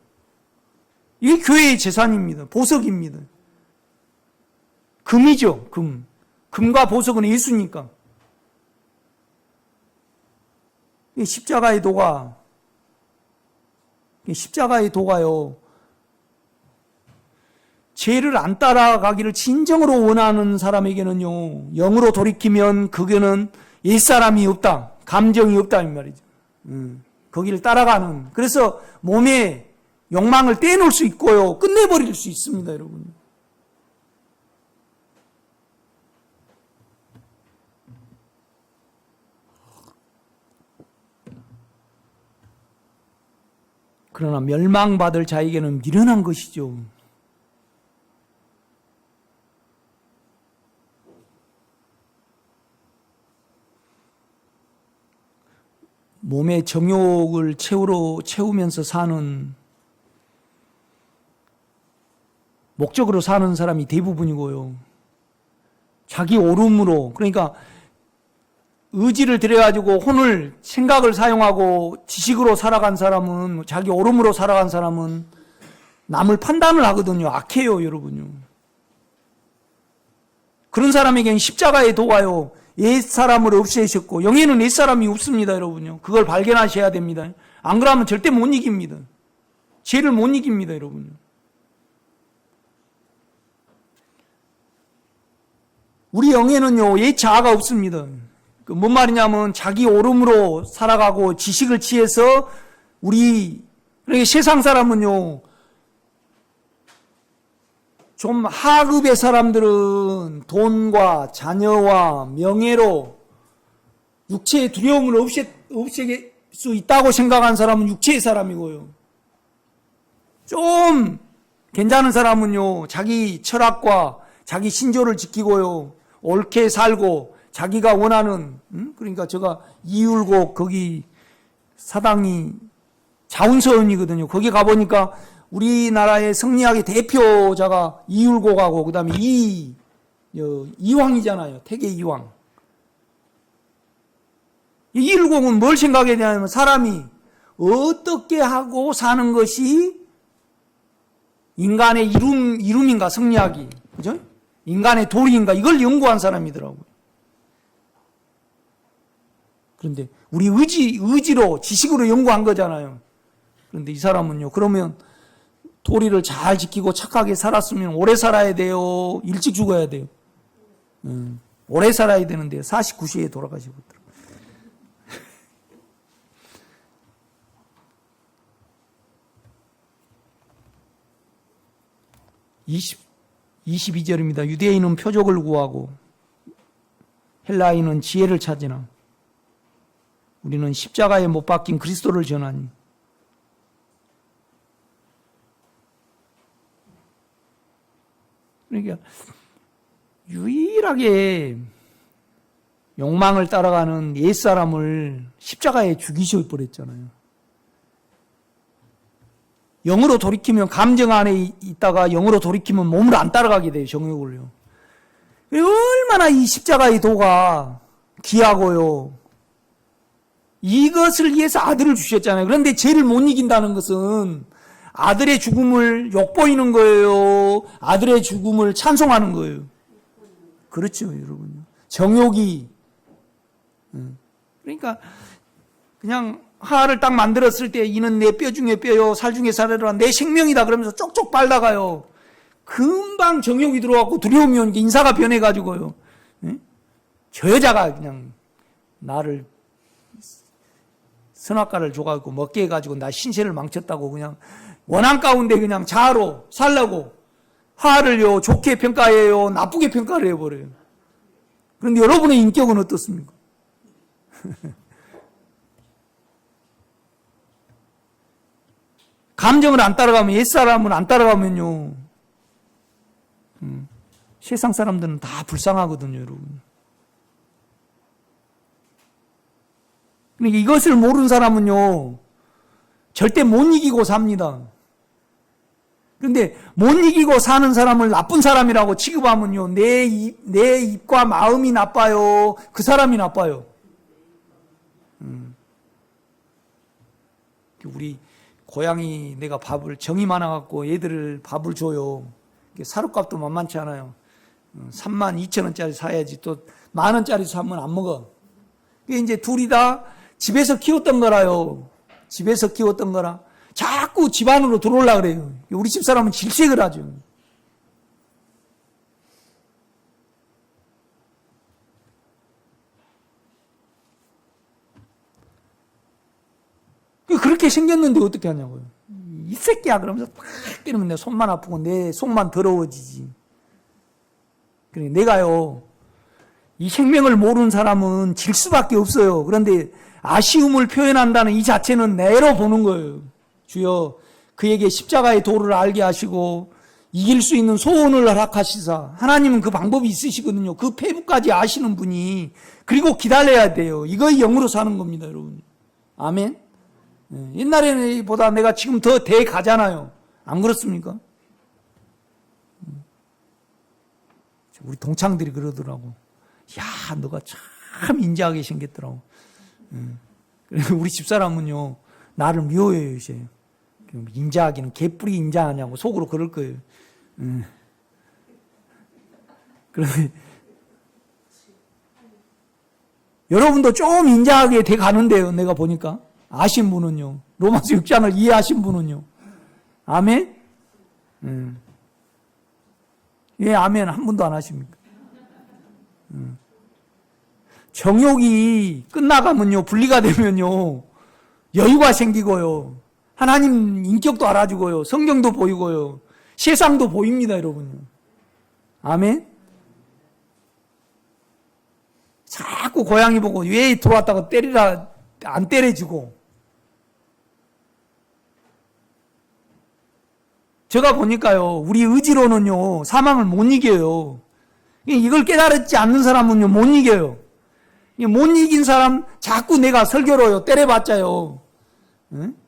S1: 이게 교회의 재산입니다. 보석입니다. 금이죠 금. 금과 보석은 예수니까. 십자가의 도가요. 죄를 안 따라가기를 진정으로 원하는 사람에게는요. 영으로 돌이키면 그게는 옛사람이 없다. 감정이 없다 이 말이죠. 거기를 따라가는. 그래서 몸에 욕망을 떼놓을 수 있고요. 끝내버릴 수 있습니다 여러분. 그러나 멸망받을 자에게는 미련한 것이죠. 몸의 정욕을 채우면서 사는 목적으로 사는 사람이 대부분이고요. 자기 오름으로 그러니까 의지를 들여가지고 혼을 생각을 사용하고 지식으로 살아간 사람은 자기 오름으로 살아간 사람은 남을 판단을 하거든요. 악해요 여러분요. 그런 사람에게는 십자가의 도가요 옛사람을 없애셨고 영에는 옛사람이 없습니다 여러분요. 그걸 발견하셔야 됩니다. 안 그러면 절대 못 이깁니다. 죄를 못 이깁니다 여러분요. 우리 영에는요 옛 자아가 없습니다. 뭔 말이냐면 자기 오름으로 살아가고 지식을 취해서 그러니까 세상 사람은요 좀 하급의 사람들은 돈과 자녀와 명예로 육체의 두려움을 없앨 수 있다고 생각한 사람은 육체의 사람이고요. 좀 괜찮은 사람은요 자기 철학과 자기 신조를 지키고요 옳게 살고 자기가 원하는 그러니까 제가 이율곡 거기 사당이 자운서원이거든요. 거기 가보니까 우리나라의 성리학의 대표자가 이율곡하고 그 다음에 이황이잖아요. 태계 이황. 이율곡은 뭘 생각해야 되냐면 사람이 어떻게 하고 사는 것이 인간의 이룸인가 성리학이 그죠? 인간의 도리인가 이걸 연구한 사람이더라고요. 그런데 우리 의지로 지식으로 연구한 거잖아요. 그런데 이 사람은요. 그러면 도리를 잘 지키고 착하게 살았으면 오래 살아야 돼요. 일찍 죽어야 돼요. 오래 살아야 되는데 49세에 돌아가시거든요. 22절입니다. 유대인은 표적을 구하고 헬라인은 지혜를 찾으나 우리는 십자가에 못 박힌 그리스도를 전하니 그러니까 유일하게 욕망을 따라가는 옛사람을 십자가에 죽이셔 버렸잖아요. 영으로 돌이키면, 감정 안에 있다가 영으로 돌이키면 몸으로 안 따라가게 돼요, 정욕을요. 얼마나 이 십자가의 도가 귀하고요. 이것을 위해서 아들을 주셨잖아요. 그런데 죄를 못 이긴다는 것은 아들의 죽음을 욕보이는 거예요? 아들의 죽음을 찬송하는 거예요? 그렇죠, 여러분. 정욕이. 그러니까 그냥 하를 딱 만들었을 때 이는 내 뼈 중에 뼈요 살 중에 살이라 내 생명이다 그러면서 쪽쪽 빨다가요. 금방 정욕이 들어왔고 두려움이 오니까 인사가 변해가지고요. 저 여자가 그냥 나를 선악과를 줘가지고 먹게 해가지고 나 신세를 망쳤다고 그냥 원한 가운데 그냥 자아로 살라고 하를요 좋게 평가해요, 나쁘게 평가를 해버려요. 그런데 여러분의 인격은 어떻습니까? 감정을 안 따라가면, 옛사람을 안 따라가면요, 세상 사람들은 다 불쌍하거든요, 여러분. 그러니까 이것을 모르는 사람은요, 절대 못 이기고 삽니다. 그런데 못 이기고 사는 사람을 나쁜 사람이라고 취급하면요, 내 입과 마음이 나빠요, 그 사람이 나빠요. 우리 고양이 내가 밥을 정이 많아갖고 애들을 밥을 줘요. 사료값도 만만치 않아요. 32,000원짜리 사야지 또 10,000원짜리 사면 안 먹어. 이제 둘이 다 집에서 키웠던 거라요. 집에서 키웠던 거라. 자꾸 집 안으로 들어오려고 그래요. 우리 집 사람은 질색을 하죠. 그렇게 생겼는데 어떻게 하냐고요. 이 새끼야 그러면서 팍 때리면 내 손만 아프고 내 속만 더러워지지. 그래 내가요, 이 생명을 모르는 사람은 질 수밖에 없어요. 그런데 아쉬움을 표현한다는 이 자체는 내로 보는 거예요. 주여 그에게 십자가의 도를 알게 하시고 이길 수 있는 소원을 허락하시사. 하나님은 그 방법이 있으시거든요. 그 페이부까지 아시는 분이. 그리고 기다려야 돼요. 이거 영으로 사는 겁니다, 여러분. 아멘. 옛날에는 보다 내가 지금 더 대가잖아요. 안 그렇습니까? 우리 동창들이 그러더라고. 야, 너가 참 인자하게 생겼더라고. 우리 집사람은요, 나를 미워해요, 이제. 인자하기는 개뿔이 인자하냐고 속으로 그럴 거예요. 그런데 여러분도 좀 인자하게 돼 가는데요, 내가 보니까. 아신 분은요. 로마서 6장을 이해하신 분은요. 아멘? 예, 아멘. 한 분도 안 하십니까? 정욕이 끝나가면요, 분리가 되면요, 여유가 생기고요, 하나님 인격도 알아주고요, 성경도 보이고요, 세상도 보입니다, 여러분. 아멘? 자꾸 고양이 보고 왜 들어왔다고 때리라, 안 때려주고. 제가 보니까요, 우리 의지로는요, 사망을 못 이겨요. 이걸 깨달지 않는 사람은요, 못 이겨요. 못 이긴 사람 자꾸 내가 설교로요, 때려봤자요,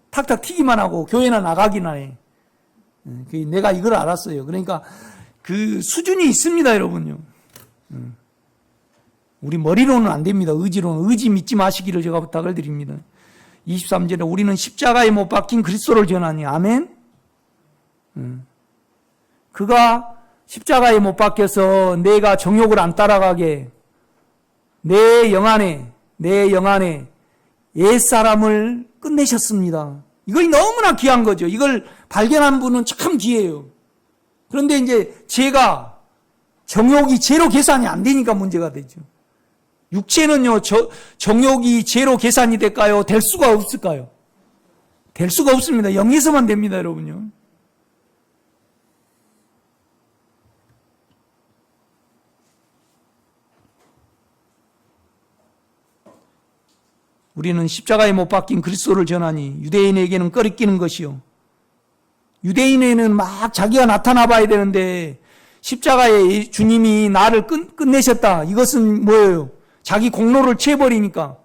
S1: 탁탁 튀기만 하고 교회나 나가기나 해. 내가 이걸 알았어요. 그러니까 그 수준이 있습니다, 여러분요. 우리 머리로는 안 됩니다. 의지로는. 의지 믿지 마시기를 제가 부탁을 드립니다. 23절에 우리는 십자가에 못 박힌 그리스도를 전하니. 아멘. 그가 십자가에 못 박혀서 내가 정욕을 안 따라가게 내 영 안에 옛사람을 끝내셨습니다. 이거 너무나 귀한 거죠. 이걸 발견한 분은 참 귀해요. 그런데 이제 제가 정욕이 제로 계산이 안 되니까 문제가 되죠. 육체는요, 정욕이 제로 계산이 될까요? 될 수가 없을까요? 될 수가 없습니다. 0에서만 됩니다, 여러분요. 우리는 십자가에 못 박힌 그리스도를 전하니 유대인에게는 꺼리끼는 것이요. 유대인에는 막 자기가 나타나 봐야 되는데 십자가에 주님이 나를 끝내셨다. 이것은 뭐예요? 자기 공로를 채워버리니까,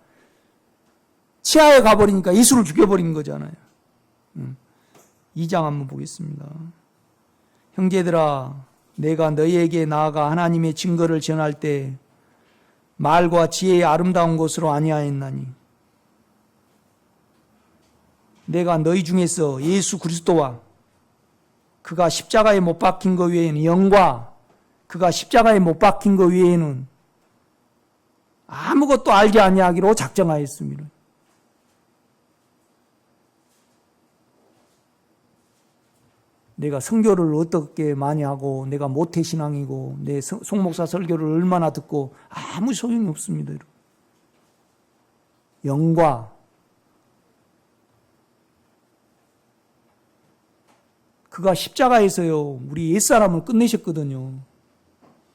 S1: 치하에 가버리니까 예수를 죽여버린 거잖아요. 2장 한번 보겠습니다. 형제들아, 내가 너희에게 나아가 하나님의 증거를 전할 때 말과 지혜의 아름다운 것으로 아니하였나니, 내가 너희 중에서 예수 그리스도와 그가 십자가에 못 박힌 것 외에는, 영과 그가 십자가에 못 박힌 것 외에는 아무것도 알지 아니하기로 작정하였습니다. 내가 선교를 어떻게 많이 하고, 내가 모태신앙이고, 내 송목사 설교를 얼마나 듣고 아무 소용이 없습니다. 영과 그가 십자가에서요, 우리 옛사람을 끝내셨거든요.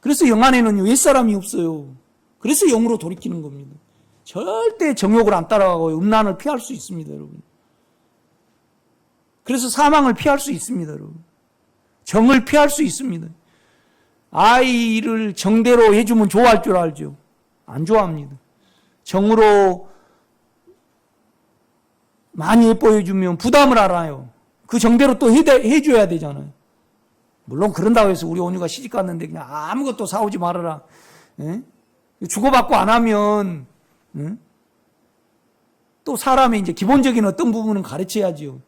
S1: 그래서 영 안에는 옛사람이 없어요. 그래서 영으로 돌이키는 겁니다. 절대 정욕을 안 따라가고 음란을 피할 수 있습니다, 여러분. 그래서 사망을 피할 수 있습니다, 여러분. 정을 피할 수 있습니다. 아이를 정대로 해주면 좋아할 줄 알죠? 안 좋아합니다. 정으로 많이 예뻐해주면 부담을 알아요. 그 정대로 또 해줘야 되잖아요. 물론 그런다고 해서 우리 온유가 시집 갔는데 그냥 아무것도 사오지 말아라. 예? 주고받고 안 하면, 또 사람의 이제 기본적인 어떤 부분은 가르쳐야지요.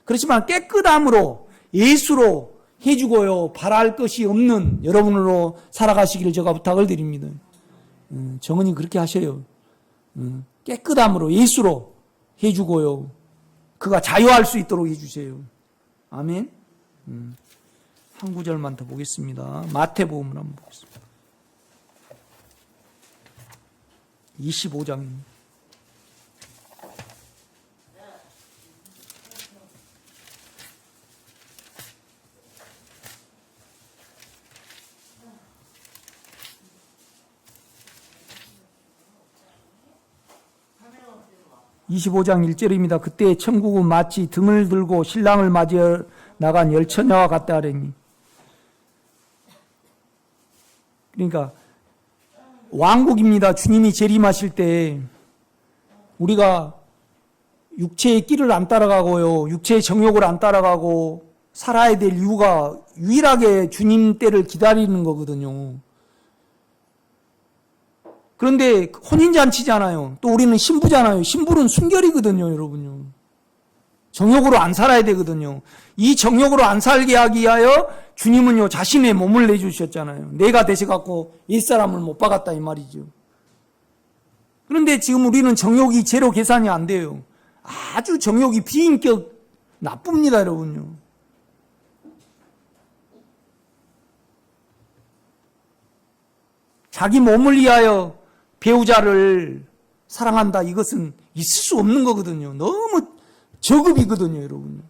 S1: 그렇지만 깨끗함으로, 예수로 해주고요, 바랄 것이 없는 여러분으로 살아가시기를 제가 부탁을 드립니다. 정은이 그렇게 하셔요. 깨끗함으로, 예수로 해주고요, 그가 자유할 수 있도록 해주세요. 아멘. 한 구절만 더 보겠습니다. 마태복음을 한번 보겠습니다. 25장입니다. (25장 1절입니다) 그때 천국은 마치 등을 들고 신랑을 맞이해 나간 열처녀와 같다 하려니. 그러니까 왕국입니다. 주님이 재림하실 때 우리가 육체의 길을 안 따라가고요, 육체의 정욕을 안 따라가고 살아야 될 이유가 유일하게 주님 때를 기다리는 거거든요. 그런데 혼인잔치잖아요. 또 우리는 신부잖아요. 신부는 순결이거든요, 여러분요. 정욕으로 안 살아야 되거든요. 이 정욕으로 안 살게 하기 위하여 주님은요, 자신의 몸을 내주셨잖아요. 내가 되셔갖고 옛사람을 못 박았다 이 말이죠. 그런데 지금 우리는 정욕이 제로 계산이 안 돼요. 아주 정욕이 비인격 나쁩니다, 여러분요. 자기 몸을 위하여 배우자를 사랑한다, 이것은 있을 수 없는 거거든요. 너무 저급이거든요, 여러분.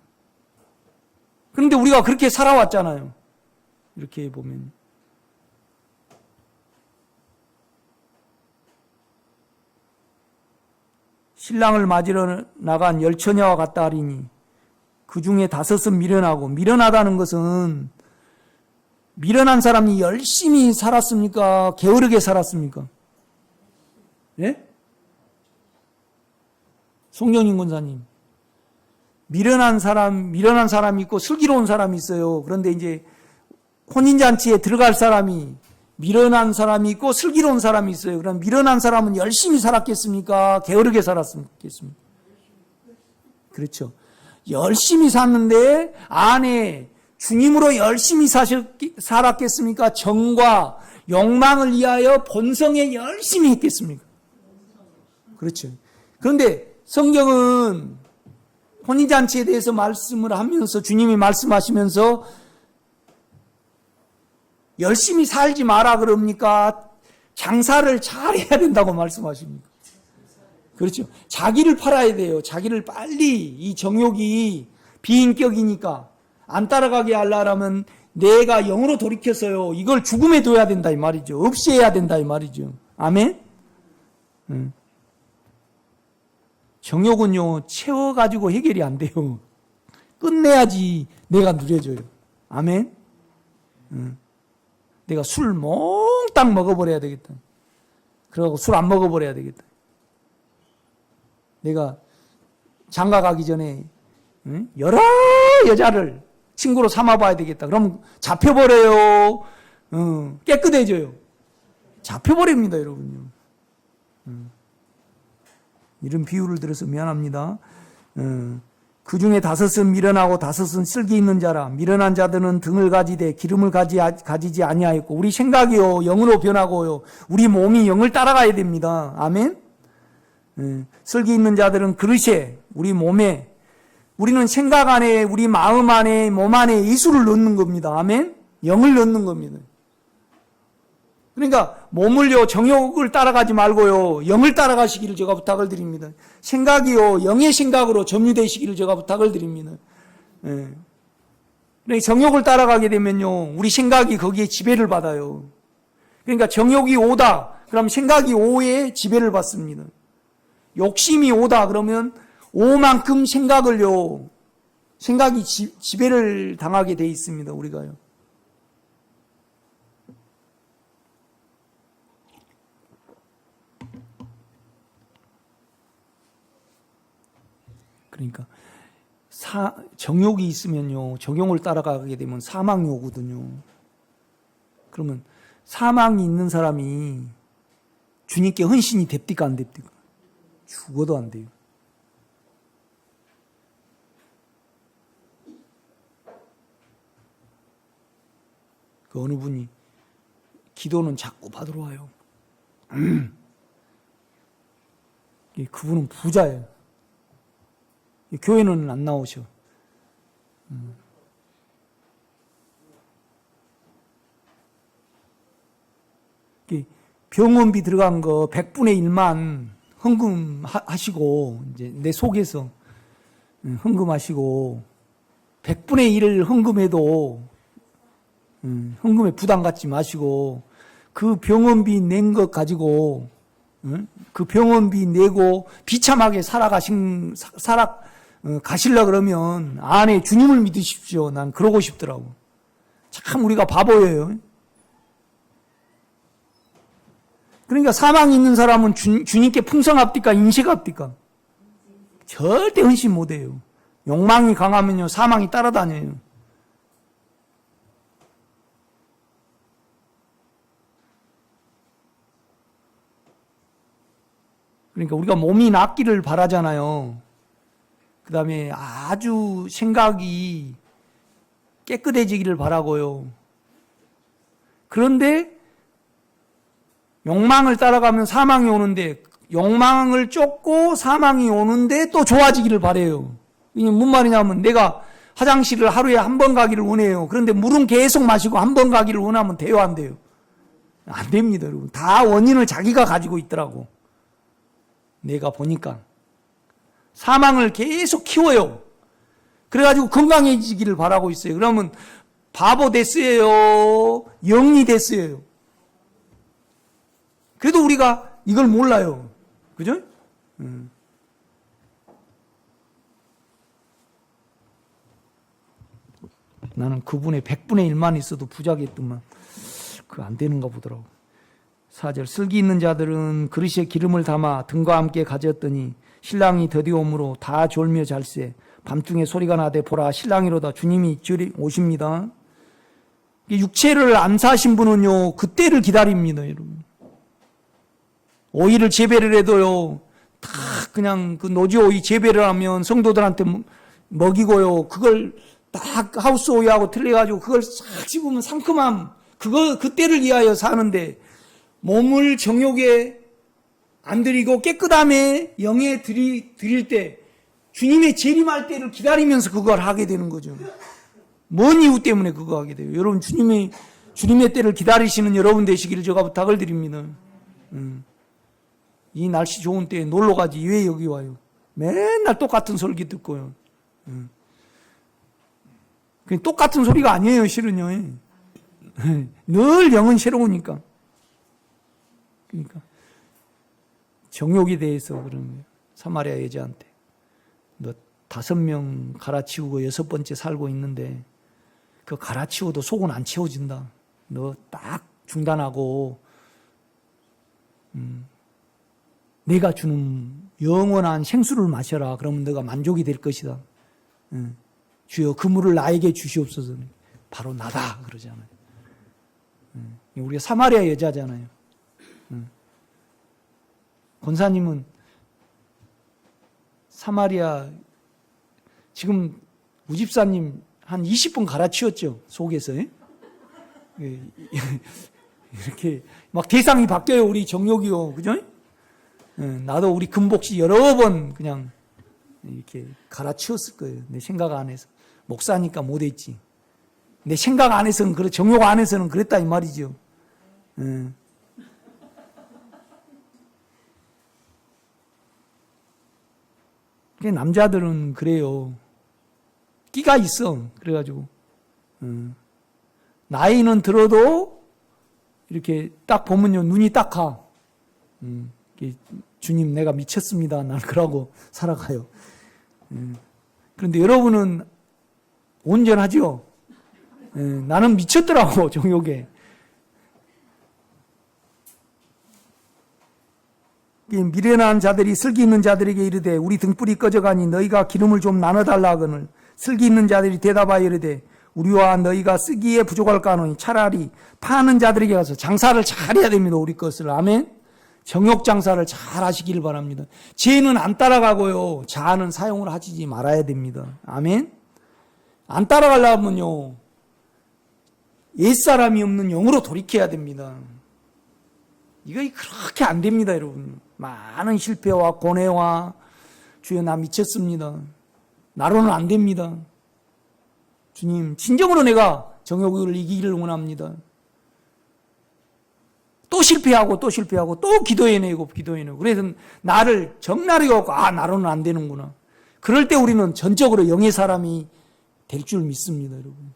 S1: 그런데 우리가 그렇게 살아왔잖아요. 이렇게 보면. 신랑을 맞으러 나간 열처녀와 같다 하리니 그 중에 5은 미련하고, 미련하다는 것은 미련한 사람이 열심히 살았습니까? 게으르게 살았습니까? 예? 송영인 권사님. 미련한 사람이 있고 슬기로운 사람이 있어요. 그런데 이제 혼인잔치에 들어갈 사람이, 미련한 사람이 있고 슬기로운 사람이 있어요. 그럼 미련한 사람은 열심히 살았겠습니까? 게으르게 살았겠습니까? 그렇죠. 열심히 샀는데 안에 주님으로 열심히 살았겠습니까? 정과 욕망을 위하여 본성에 열심히 했겠습니까? 그렇죠. 그런데 성경은 혼인잔치에 대해서 말씀을 하면서, 주님이 말씀하시면서 열심히 살지 마라 그럽니까? 장사를 잘해야 된다고 말씀하십니까? 그렇죠. 자기를 팔아야 돼요. 자기를 빨리, 이 정욕이 비인격이니까 안 따라가게 하려면 내가 영으로 돌이켜서요, 이걸 죽음에 둬야 된다 이 말이죠. 없애야 된다 이 말이죠. 아멘? 정욕은요, 채워가지고 해결이 안 돼요. 끝내야지 내가 누려져요. 아멘? 내가 술 몽땅 먹어버려야 되겠다. 그러고 술 안 먹어버려야 되겠다. 내가 장가 가기 전에 여러 여자를 친구로 삼아봐야 되겠다. 그럼 잡혀버려요. 깨끗해져요. 잡혀버립니다, 여러분요. 이런 비유를 들어서 미안합니다. 그 중에 5은 미련하고 5은 쓸기 있는 자라. 미련한 자들은 등을 가지되 기름을 가지지 아니하였고, 우리 생각이요 영으로 변하고요, 우리 몸이 영을 따라가야 됩니다. 아멘. 쓸기 있는 자들은 그릇에, 우리 몸에, 우리는 생각 안에, 우리 마음 안에, 몸 안에 예수를 넣는 겁니다. 아멘. 영을 넣는 겁니다. 그러니까 몸을요 정욕을 따라가지 말고요 영을 따라가시기를 제가 부탁을 드립니다. 생각이요 영의 생각으로 점유되시기를 제가 부탁을 드립니다. 그러니까 정욕을 따라가게 되면요 우리 생각이 거기에 지배를 받아요. 그러니까 정욕이 오다 그럼 생각이 오에 지배를 받습니다. 욕심이 오다 그러면 오만큼 생각이 지배를 당하게 돼 있습니다. 우리가요. 그러니까 정욕이 있으면요 정욕을 따라가게 되면 사망이 오거든요. 그러면 사망이 있는 사람이 주님께 헌신이 됩니까 안 됩니까? 죽어도 안 돼요. 그 어느 분이 기도는 자꾸 받으러 와요. 그분은 부자예요. 교회는 안 나오셔. 병원비 들어간 거 100분의 1만 헌금하시고, 이제 내 속에서 헌금하시고, 100분의 1을 헌금해도, 헌금에 부담 갖지 마시고, 그 병원비 낸 것 가지고, 그 병원비 내고 비참하게 가시려 그러면 안에 주님을 믿으십시오. 난 그러고 싶더라고. 참 우리가 바보예요. 그러니까 사망이 있는 사람은 주님께 풍성합니까? 인색합니까? 절대 헌신 못해요. 욕망이 강하면요 사망이 따라다녀요. 그러니까 우리가 몸이 낫기를 바라잖아요. 그 다음에 아주 생각이 깨끗해지기를 바라고요. 그런데 욕망을 따라가면 사망이 오는데, 욕망을 쫓고 사망이 오는데 또 좋아지기를 바래요. 이게 무슨 말이냐면 내가 화장실을 하루에 한 번 가기를 원해요. 그런데 물은 계속 마시고 한 번 가기를 원하면 돼요 안 돼요? 안 됩니다 여러분. 다 원인을 자기가 가지고 있더라고. 내가 보니까 사망을 계속 키워요. 그래가지고 건강해지기를 바라고 있어요. 그러면 바보 됐어요? 영이 됐어요? 그래도 우리가 이걸 몰라요. 그죠? 나는 그분의 100분의 1만 있어도 부자겠더만 그거 안 되는가 보더라고. 4절 쓸기 있는 자들은 그릇에 기름을 담아 등과 함께 가졌더니 신랑이 더디오므로 다 졸며 잘세. 밤중에 소리가 나되 보라 신랑이로다. 주님이 오십니다. 육체를 안 사신 분은요 그때를 기다립니다 여러분. 오이를 재배를 해도요 다 그냥 그 노지 오이 재배를 하면 성도들한테 먹이고요 그걸 딱 하우스 오이하고 틀려가지고 그걸 싹 씹으면 상큼함 그때를 위하여 사는데, 몸을 정욕에 안 드리고 깨끗함에 영에 드릴 때 주님의 재림할 때를 기다리면서 그걸 하게 되는 거죠. 뭔 이유 때문에 그거 하게 돼요? 여러분 주님의 때를 기다리시는 여러분 되시기를 제가 부탁을 드립니다. 이 날씨 좋은 때에 놀러 가지 왜 여기 와요? 맨날 똑같은 설교 듣고요. 똑같은 소리가 아니에요 실은요. 늘 영은 새로우니까. 그러니까 정욕에 대해서 그런 거예요. 사마리아 여자한테 너 5명 갈아치우고 6번째 살고 있는데 그 갈아치워도 속은 안 채워진다. 너 딱 중단하고 내가 주는 영원한 생수를 마셔라. 그러면 너가 만족이 될 것이다. 주여 그 물을 나에게 주시옵소서. 바로 나다 그러잖아요. 우리가 사마리아 여자잖아요. 권사님은 사마리아 지금 우집사님 한 20분 갈아치웠죠. 속에서. 이렇게 막 대상이 바뀌어요. 우리 정욕이요. 그죠? 나도 우리 금복씨 여러 번 그냥 이렇게 갈아치웠을 거예요. 내 생각 안에서. 목사니까 못했지. 내 생각 안에서는 그래, 정욕 안에서는 그랬다 이 말이죠. 남자들은 그래요. 끼가 있어. 그래가지고 나이는 들어도 이렇게 딱 보면요 눈이 딱 가. 주님 내가 미쳤습니다. 난 그러고 살아가요. 그런데 여러분은 온전하죠? 나는 미쳤더라고 정욕에. 미련한 자들이 슬기 있는 자들에게 이르되 우리 등불이 꺼져가니 너희가 기름을 좀 나눠달라 하거늘 슬기 있는 자들이 대답하여 이르되 우리와 너희가 쓰기에 부족할까 하노니 차라리 파는 자들에게 가서 장사를 잘해야 됩니다. 우리 것을. 아멘. 정욕 장사를 잘 하시기를 바랍니다. 죄는 안 따라가고요. 자아는 사용을 하지 말아야 됩니다. 아멘. 안 따라가려면요 옛사람이 없는 영으로 돌이켜야 됩니다. 이거 그렇게 안 됩니다, 여러분. 많은 실패와 고뇌와 주여 나 미쳤습니다. 나로는 안 됩니다. 주님, 진정으로 내가 정욕을 이기기를 원합니다. 또 실패하고 또 실패하고 또 기도해내고 기도해내고 그래서 나를 적나라하게 갖고 나로는 안 되는구나. 그럴 때 우리는 전적으로 영의 사람이 될 줄 믿습니다, 여러분.